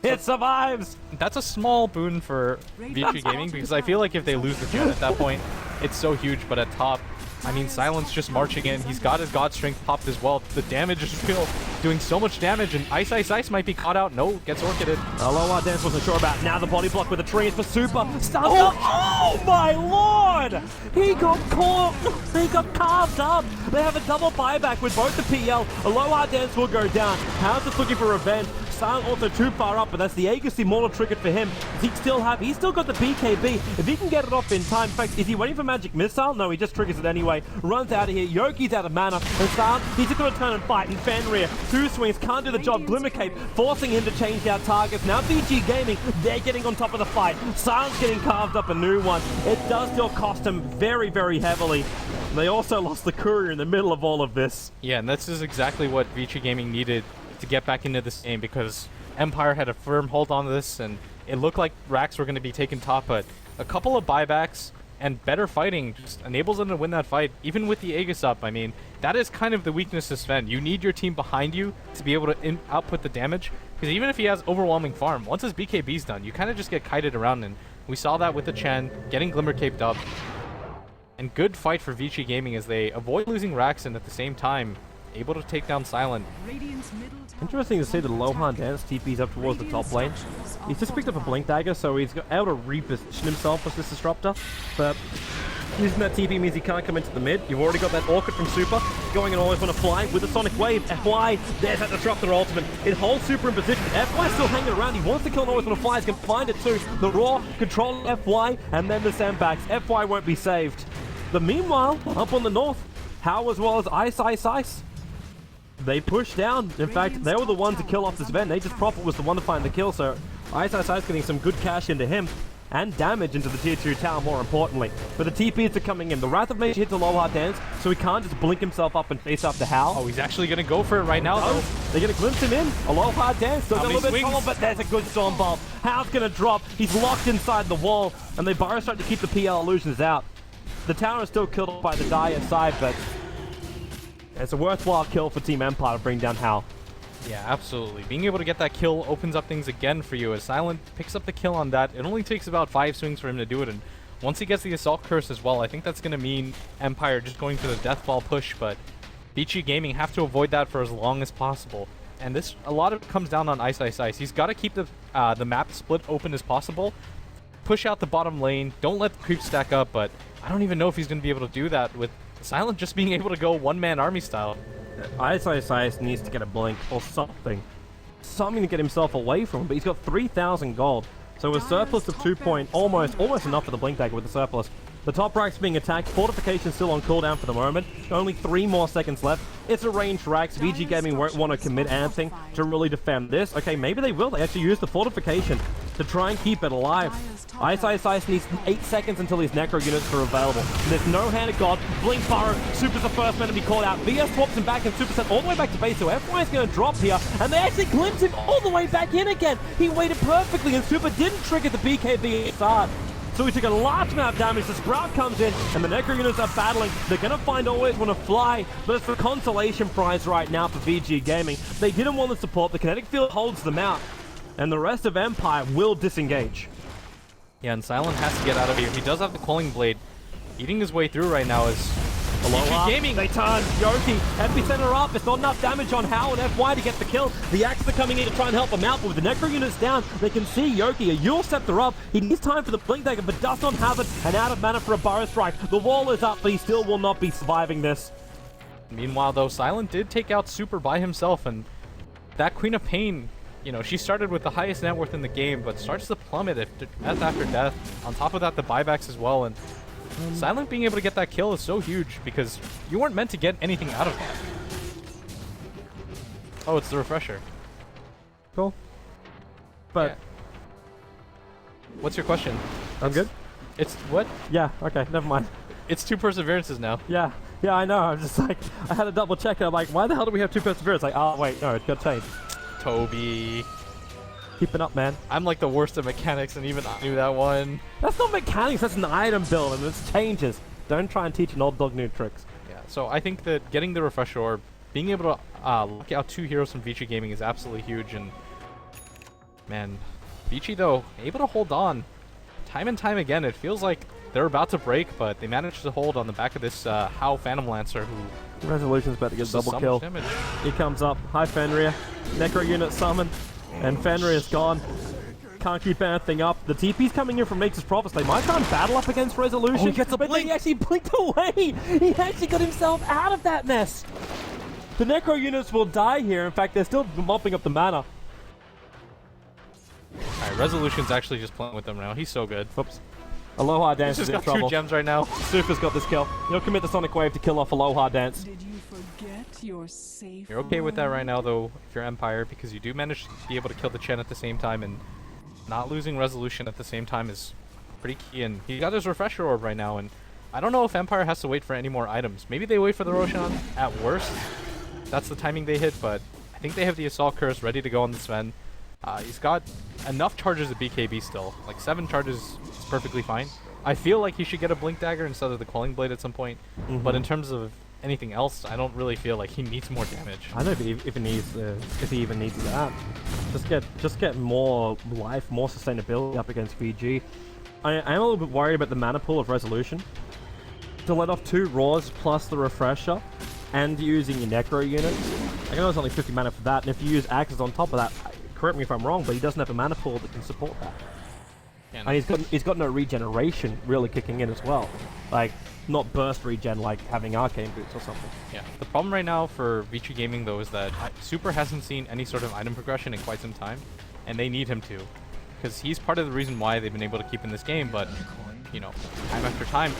Speaker 1: It survives.
Speaker 2: That's a small boon for Vici Gaming because I feel like if they lose the gem at that point, it's so huge. But at top, I mean, Silent's just marching in. He's got his God Strength popped as well. The damage is real, doing so much damage, and Ice might be caught out. No, gets orchided.
Speaker 1: Aloha Dance wasn't sure about. Now the body block with the trees for Super. Oh my lord! He got caught. He got carved up. They have a double buyback with both the PL. Aloha Dance will go down. How's just looking for revenge. Silent also too far up, but that's the Aegis Immortal triggered for him. He's still got the BKB. If he can get it off in time, in fact, is he waiting for Magic Missile? No, he just triggers it anyway. Runs out of here. Yoki's out of mana. And Silent, he's just going to turn and fight. And Fenrir, 2 swings, can't do the job. Glimmer Cape, forcing him to change out targets. Now Vici Gaming, they're getting on top of the fight. Silent's getting carved up a new one. It does still cost him very, very heavily. They also lost the Courier in the middle of all of this.
Speaker 2: Yeah, and this is exactly what Vici Gaming needed to get back into this game because Empire had a firm hold on this and it looked like Rax were going to be taken top, but a couple of buybacks and better fighting just enables them to win that fight, even with the Aegis up. I mean, that is kind of the weakness of Sven. You need your team behind you to be able to output the damage, because even if he has overwhelming farm, once his BKB's done, you kind of just get kited around, and we saw that with the Chen, getting Glimmer Caped up. And good fight for Vici Gaming as they avoid losing Rax and at the same time able to take down Silent.
Speaker 1: Interesting to see that Lohan Dance TP's up towards the top lane. He's just picked up a Blink Dagger, so he's able to reposition himself as this Disruptor. But using that TP means he can't come into the mid. You've already got that Orchid from Super going and always want to fly with the Sonic Wave. FY, there's that Disruptor ultimate. It holds Super in position. FY still hanging around. He wants to kill and always want to fly. He's going to find it too. The Raw controlling FY and then the sandbags. FY won't be saved. But meanwhile, up on the north, How as well as Ice. They pushed down. In fact, they were the ones to kill off this Ven. They just Prophet was the one to find the kill, so Ice getting some good cash into him and damage into the tier 2 tower, more importantly. But the TPs are coming in. The Wrath of Mage hits a low hard dance, so he can't just blink himself up and face up to Hal.
Speaker 2: Oh, he's actually going to go for it right now, though.
Speaker 1: They're going to glimpse him in. A low hard dance. Still got a little bit of trouble, but there's a good Storm Bomb. Hal's going to drop. He's locked inside the wall, and they Burrow start to keep the PL illusions out. The tower is still killed by the Dire side, but it's a worthwhile kill for Team Empire to bring down Hal.
Speaker 2: Yeah, absolutely. Being able to get that kill opens up things again for you as Silent picks up the kill on that. It only takes about 5 swings for him to do it, and once he gets the Assault Curse as well, I think that's going to mean Empire just going for the Death Ball push, but Vici Gaming have to avoid that for as long as possible. And this, a lot of it comes down on Ice. He's got to keep the map split open as possible, push out the bottom lane, don't let the creeps stack up, but I don't even know if he's going to be able to do that with Silent just being able to go one-man army style.
Speaker 1: Ice needs to get a blink or something. Something to get himself away from him, but he's got 3,000 gold. So a surplus of 2 point, almost enough for the blink dagger with the surplus. The top rack's being attacked, fortification still on cooldown for the moment. Only 3 more seconds left. It's a ranged Rax. Vici Gaming won't want to commit anything to really defend this. Okay, maybe they will. They actually use the fortification to try and keep it alive. Ice needs 8 seconds until his Necro units are available. There's no Hand of God. Blink Burrow. Super's the first man to be called out. VS swaps him back and Super sent all the way back to base, so FY's going to drop here. And they actually glimpse him all the way back in again. He waited perfectly and Super didn't trigger the BKB at start. So he took a large amount of damage. The Sprout comes in, and the Necro units are battling. They're going to find always want to fly, but it's the consolation prize right now for Vici Gaming. They didn't want the support. The kinetic field holds them out, and the rest of Empire will disengage.
Speaker 2: Yeah, and Silent has to get out of here. He does have the Quelling Blade. Eating his way through right now is Vici Gaming.
Speaker 1: They turn. Yoki, epicenter up. It's not enough damage on Hal and FY to get the kill. The Axes are coming in to try and help him out, but with the Necro units down, they can see Yoki. A Yule Scepter up. He needs time for the Blink Dagger, but does not have it, and out of mana for a Burrow Strike. The wall is up, but he still will not be surviving this.
Speaker 2: Meanwhile, though, Silent did take out Super by himself, and that Queen of Pain, you know, she started with the highest net worth in the game, but starts to plummet death after death. On top of that, the buybacks as well, and Silent being able to get that kill is so huge because you weren't meant to get anything out of that. Oh, it's the refresher.
Speaker 1: Cool. But
Speaker 2: yeah. What's your question?
Speaker 1: I'm good?
Speaker 2: It's what?
Speaker 1: Yeah, okay, never mind.
Speaker 2: It's 2 perseverances now.
Speaker 1: Yeah, I know. I'm just like, I had to double check it. I'm like, why the hell do we have 2 perseverance? Like, oh, wait, no, it got changed.
Speaker 2: Toby.
Speaker 1: Keeping up, man.
Speaker 2: I'm like the worst at mechanics, and even I knew that one.
Speaker 1: That's not mechanics, that's an item build, and it's changes. Don't try and teach an old dog new tricks.
Speaker 2: Yeah, so I think that getting the refresh orb, being able to lock out 2 heroes from Vici Gaming is absolutely huge, and man, Vici though, able to hold on. Time and time again, it feels like they're about to break, but they managed to hold on the back of this How Phantom Lancer, who
Speaker 1: Resolution's about to get double kill.
Speaker 2: Damage.
Speaker 1: He comes up. Hi, Fenrir. Necro unit summon. And Fenrir is gone. Can't keep anything up. The TP's coming in from Nature's Prophets. They might try and battle up against Resolution.
Speaker 2: Oh, he gets a
Speaker 1: but
Speaker 2: blink.
Speaker 1: he actually blinked away. He actually got himself out of that mess. The Necro units will die here. In fact, they're still mopping up the mana.
Speaker 2: Alright, Resolution's actually just playing with them now. He's so good.
Speaker 1: Oops. Aloha Dance
Speaker 2: He's
Speaker 1: is
Speaker 2: just
Speaker 1: in
Speaker 2: got
Speaker 1: trouble.
Speaker 2: 2 gems right now.
Speaker 1: Super's got this kill. He'll commit the Sonic Wave to kill off Aloha Dance.
Speaker 3: Did you forget your safe?
Speaker 2: You're okay with that right now, though, if you're Empire, because you do manage to be able to kill the Chen at the same time, and not losing Resolution at the same time is pretty key. And he got his Refresher Orb right now, and I don't know if Empire has to wait for any more items. Maybe they wait for the Roshan at worst. That's the timing they hit, but I think they have the Assault Curse ready to go on the Sven. He's got enough charges at BKB still. Like 7 charges is perfectly fine. I feel like he should get a Blink Dagger instead of the Quelling Blade at some point. But in terms of anything else, I don't really feel like he needs more damage.
Speaker 1: I don't know if he even needs that. Just get more life, more sustainability up against VG. I am a little bit worried about the mana pool of Resolution. To let off 2 Raws plus the Refresher, and using your Necro units. I know it's only 50 mana for that, and if you use Axes on top of that, correct me if I'm wrong, but he doesn't have a mana pool that can support that. And he's got no regeneration really kicking in as well. Like, not burst regen like having Arcane Boots or something.
Speaker 2: Yeah. The problem right now for Vici Gaming, though, is that Super hasn't seen any sort of item progression in quite some time, and they need him to. Because he's part of the reason why they've been able to keep in this game, but, you know, time after time,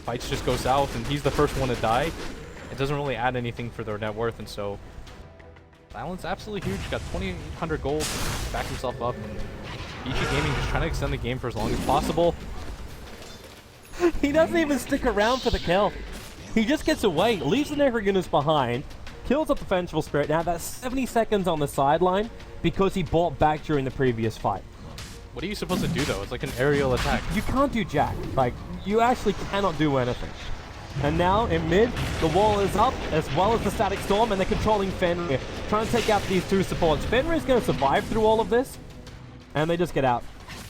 Speaker 2: fights just go south, and he's the first one to die. It doesn't really add anything for their net worth, and so Silent's absolutely huge. Got 2,800 gold, backed himself up, and Vici Gaming just trying to extend the game for as long as possible.
Speaker 1: He doesn't even stick around for the kill. He just gets away, leaves the Necro units behind, kills up the Vengeful Spirit. Now that's 70 seconds on the sideline because he bought back during the previous fight.
Speaker 2: What are you supposed to do, though? It's like an aerial attack.
Speaker 1: You can't do jack. Like, you actually cannot do anything. And now, in mid, the wall is up, as well as the Static Storm, and they're controlling Fenrir, trying to take out these 2 supports. Fenrir is going to survive through all of this, and they just get out.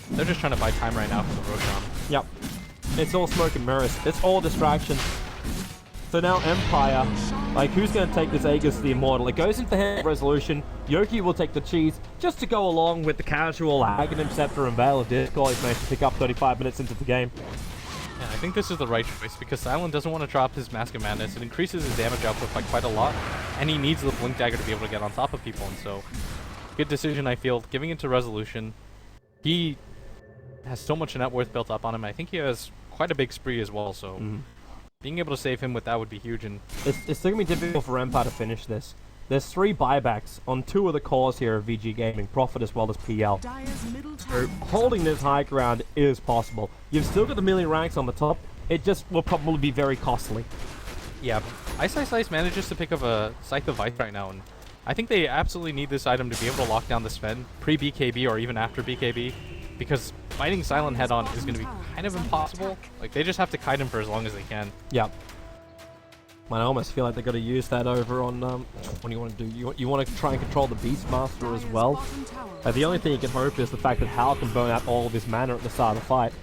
Speaker 2: They're just trying to buy time right now for the Roshan.
Speaker 1: Yep. It's all smoke and mirrors. It's all distraction. So now Empire, like, who's going to take this Aegis the Immortal? It goes into the hand of Resolution. Yoki will take the cheese just to go along with the casual Aghanim Scepter and Veil of Discord. He's managed to pick up 35 minutes into the game.
Speaker 2: Yeah, I think this is the right choice because Silent doesn't want to drop his Mask of Madness. It increases his damage output by quite a lot, and he needs the Blink Dagger to be able to get on top of people, and so good decision, I feel, giving it to Resolution. He has so much net worth built up on him. I think he has quite a big spree as well, so being able to save him with that would be huge. And
Speaker 1: it's still going to be difficult for Empire to finish this. There's 3 buybacks on 2 of the cores here of Vici Gaming, Profit as well as PL. So holding this high ground is possible. You've still got the million ranks on the top. It just will probably be very costly.
Speaker 2: yeah, Ice Ice Ice manages to pick up a Scythe of Ice right now, and I think they absolutely need this item to be able to lock down the Sven pre-BKB or even after BKB, because fighting Silent head-on is going to be kind of impossible. Like, they just have to kite him for as long as they can.
Speaker 1: Yep. I almost feel like they've got to use that over on, what do you want to do? You want to try and control the Beastmaster as well. The only thing you can hope is the fact that Hal can burn out all of his mana at the start of the fight.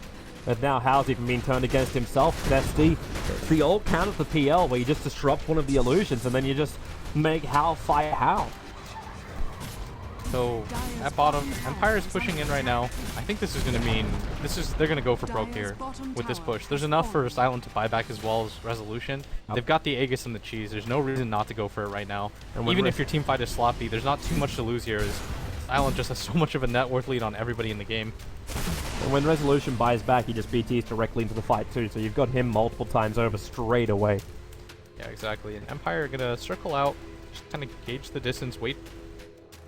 Speaker 1: But now Hal's even been turned against himself. That's the old counter for PL where you just disrupt one of the illusions and then you just make Hal fight Hal.
Speaker 2: So at bottom, Empire is pushing in right now. I think this is going to mean they're going to go for broke here with this push. There's enough for Silent to buy back as well as Resolution. They've got the Aegis and the cheese. There's no reason not to go for it right now. And even if your team fight is sloppy, there's not too much to lose here. As Silent just has so much of a net worth lead on everybody in the game.
Speaker 1: And when Resolution buys back, he just BTs directly into the fight too. So you've got him multiple times over straight away.
Speaker 2: Yeah, exactly. And Empire are going to circle out, just kind of gauge the distance, wait,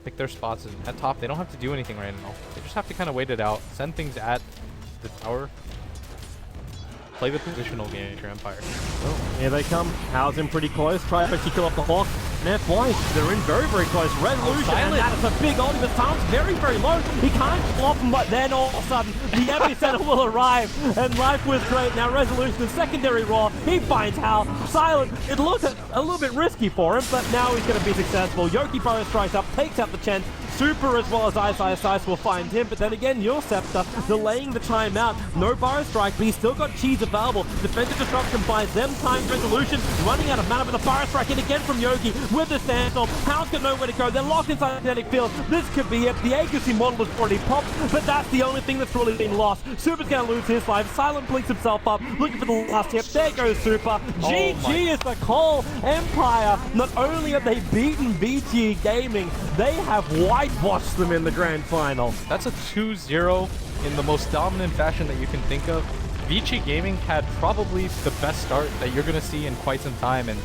Speaker 2: pick their spots, and at top they don't have to do anything right now. They just have to kind of wait it out, send things at the tower, play the positional game for Empire.
Speaker 1: Well, here they come. Hal's in pretty close. Try to actually kill off the Hawk. Man, boys, they're in very, very close. Resolution, and that is a big ulti, but Silent's very, very low. He can't flop him, but then all of a sudden, the epicenter will arrive, and life was great. Now, Resolution, the secondary roar, he finds Hal. Silent, it looked a little bit risky for him, but now he's going to be successful. Yoki Burrow strikes up, takes out the Chen. Super as well as Ice will find him, but then again, your Scepter delaying the timeout. No Burrow Strike, but he's still got Cheese available. Defensive Disruption buys them time. Resolution running out of mana, but the Burrow Strike in again from Yogi with the Sandstorm. Hal's got nowhere to go. They're locked inside the magnetic field. This could be it. The agency model is already popped, but that's the only thing that's really been lost. Super's going to lose his life. Silent blinks himself up, looking for the last hit. There goes Super. GG is the call. Empire, not only have they beaten Vici Gaming, they have whitewashed them in the grand final.
Speaker 2: That's a 2-0 in the most dominant fashion that you can think of. Vici Gaming had probably the best start that you're going to see in quite some time, and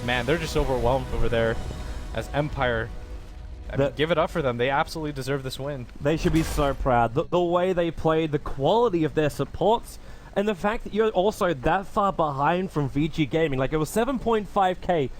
Speaker 2: man, they're just overwhelmed over there as Empire. I mean, give it up for them. They absolutely deserve this win.
Speaker 1: They should be so proud. The way they played, the quality of their supports, and the fact that you're also that far behind from Vici Gaming. Like, it was 7.5k